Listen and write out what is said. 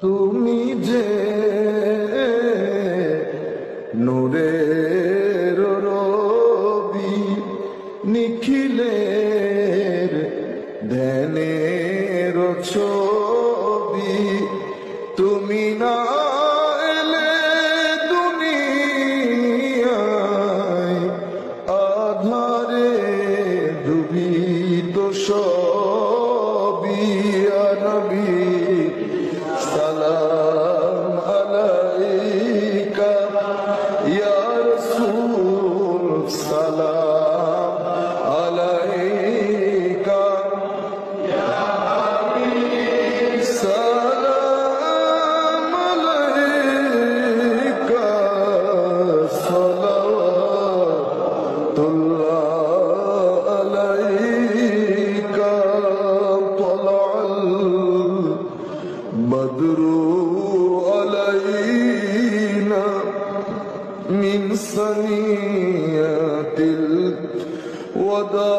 তুমি যে নূরের রবি নিখিলের ধ্যানের ছবি, তুমি না এলে দুনিয়ায় আধারে ডুবিত সবই। নবী সালাম আলাইকা ইয়া রাসূল, সালাম আলাইকা ইয়া হাবিব, সালাম আলাইকা সালাওয়াতুল্লাহ আলাইকা। বদরু আলাইনা মিন সানিয়াতিল ওয়াদা।